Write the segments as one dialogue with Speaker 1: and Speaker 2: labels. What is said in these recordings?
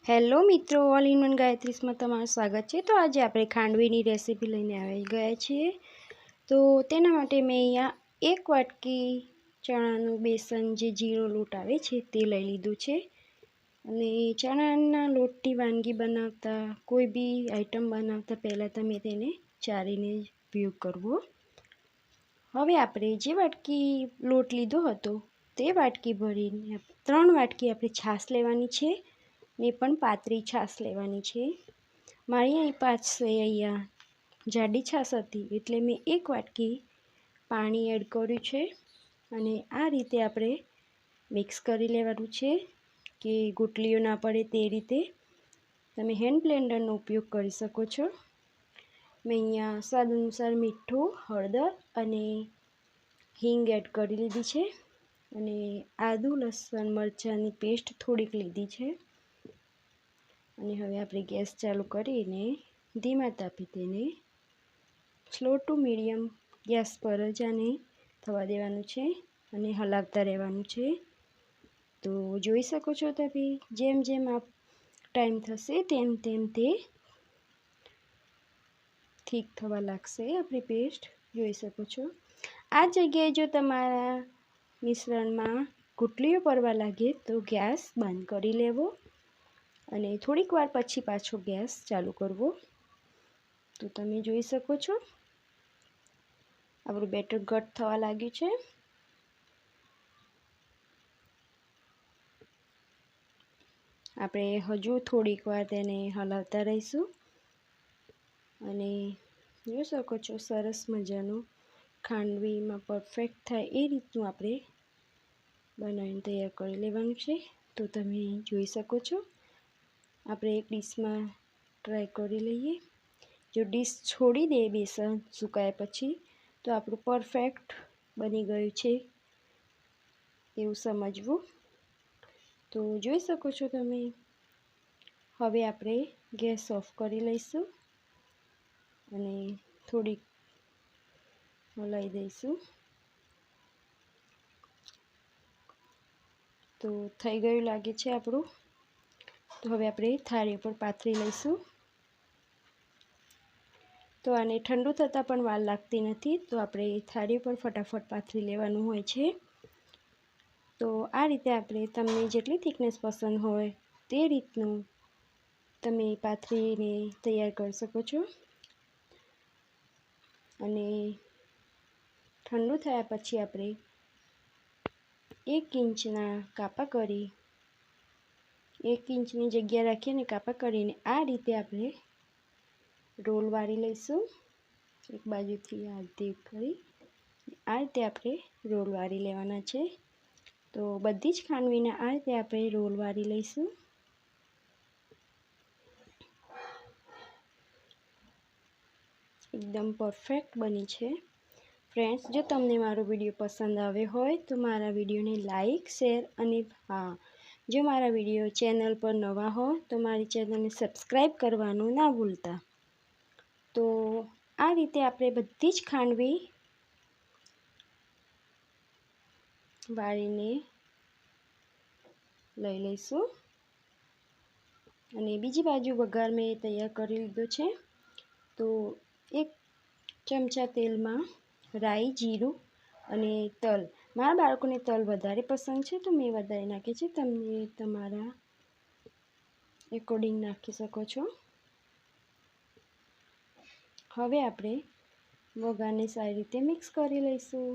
Speaker 1: Hello મિત્રો, all in one ગાયત્રીસમાં તમારું સ્વાગત છે। તો આજે આપણે ખાંડવીની રેસીપી લઈને આવી ગયા છીએ। તો તેના માટે મેં અહીંયા 1 વાટકી ચણાનું બેસન જે જીરો લોટ આવે છે તે લઈ લીધું છે। અને ચણાના લોટની વાનગી બનાવતા કોઈ બી આઈટમ બનાવતા પહેલાં તમે તેને ચારીને ઉપયોગ કરવો। હવે આપણે જે વાટકી લોટ લીધો હતો તે વાટકી ભરીને 3 વાટકી આપણે છાશ લેવાની છે ને પણ પાતળી છાશ લેવાની છે। મારી અહીં અહીંયા જાડી છાશ હતી એટલે મેં 1 વાટકી પાણી એડ કર્યું છે અને આ રીતે આપણે મિક્સ કરી લેવાનું છે કે ગુટલીઓ ના પડે તે રીતે। તમે હેન્ડ બ્લેન્ડરનો ઉપયોગ કરી શકો છો। મેં અહીંયા સ્વાદ અનુસાર મીઠું, હળદર અને હિંગ એડ કરી લીધી છે અને આદુ લસણ મરચાંની પેસ્ટ થોડીક લીધી છે। અને હવે આપણે ગેસ ચાલુ કરીને ધીમા તાપે તેને સ્લો ટુ મીડિયમ ગેસ પર જ આને થવા દેવાનું છે અને હલાવતા રહેવાનું છે। તો જોઈ શકો છો તમે જેમ જેમ આ ટાઈમ થશે તેમ તેમ તે ઠીક થવા લાગશે આપણી પેસ્ટ, જોઈ શકો છો। આ જગ્યાએ જો તમારા મિશ્રણમાં ગુટલીઓ પડવા લાગે તો ગેસ બંધ કરી લેવો અને થોડીક વાર પછી પાછો ગેસ ચાલુ કરવો। તો તમે જોઈ શકો છો આપણું બેટર ઘટ થવા લાગ્યું છે। આપણે હજુ થોડીક વાર તેને હલાવતા રહીશું અને જોઈ શકો છો સરસ મજાનું ખાંડવીમાં પરફેક્ટ થાય એ રીતનું આપણે બનાવીને તૈયાર કરી લેવાનું છે। તો તમે જોઈ શકો છો આપણે એક ડીશમાં ટ્રાય કરી લઈએ। જો ડીશ છોડી દે બેસન સુકાયા પછી તો આપણું પરફેક્ટ બની ગયું છે એવું સમજવું। તો જોઈ શકો છો તમે। હવે આપણે ગેસ ઓફ કરી લઈશું અને થોડીક હલાવી દઈશું। તો થઈ ગયું લાગે છે આપણું। તો હવે આપણે થાળી ઉપર પાથરી લઈશું। તો આને ઠંડુ થતાં પણ વાર લાગતી નથી, તો આપણે થાળી પર ફટાફટ પાથરી લેવાનું હોય છે। તો આ રીતે આપણે તમને જેટલી થિકનેસ પસંદ હોય તે રીતનું તમે પાથરીને તૈયાર કરી શકો છો। અને ઠંડુ થયા પછી આપણે 1 ઇંચના કાપા કરી 1 ઇંચની જગ્યા રાખીને કાપા કરીને આ રીતે આપણે રોલ વાળી લઈશું। એક બાજુથી આ રીતે કરી આ રીતે આપણે રોલ વાળી લેવાના છે। તો બધી જ ખાંડવીના આ રીતે આપણે રોલ વાળી લઈશું। એકદમ પરફેક્ટ બની છે ફ્રેન્ડ્સ। જો તમને મારો વિડીયો પસંદ આવ્યો હોય તો મારા વિડીયોને લાઈક, શેર અને હા, જો મારા વિડીયો ચેનલ પર નવા હો તો મારી ચેનલને સબસ્ક્રાઈબ કરવાનું ના ભૂલતા। તો આ રીતે આપણે બધી જ ખાંડવી વાળીને લઈ લઈશું અને બીજી બાજુ વઘાર મેં તૈયાર કરી લીધો છે। તો 1 ચમચા તેલમાં રાઈ, જીરું અને તલ, મારા બાળકોને તલ વધારે પસંદ છે તો મેં વધારે નાખી છે, તમે તમારા એકોર્ડિંગ નાખી શકો છો। હવે આપણે વઘારને સારી રીતે મિક્સ કરી લઈશું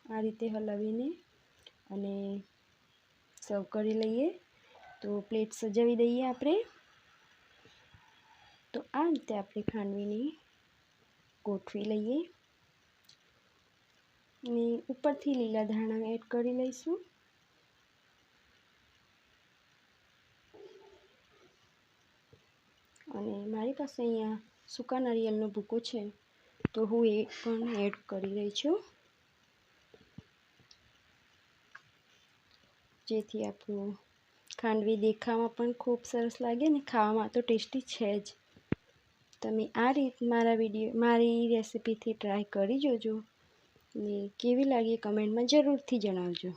Speaker 1: આ રીતે હલાવીને અને સર્વ કરી લઈએ। તો પ્લેટ સજાવી દઈએ આપણે। તો આ રીતે આપણે ખાંડવીને ગોઠવી લઈએ અને ઉપરથી લીલા ધાણા એડ કરી લઈશું। અને મારી પાસે અહીંયા સૂકા નારિયેળનો ભૂકો છે તો હું એ પણ એડ કરી રહી છું, જેથી આપણું ખાંડવી દેખાવામાં પણ ખૂબ સરસ લાગે ને ખાવામાં તો ટેસ્ટી છે જ। તમે આ રીત મારી રેસીપીથી ટ્રાય કરી જોજો ને કેવી લાગી કમેન્ટમાં જરૂરથી જણાવજો।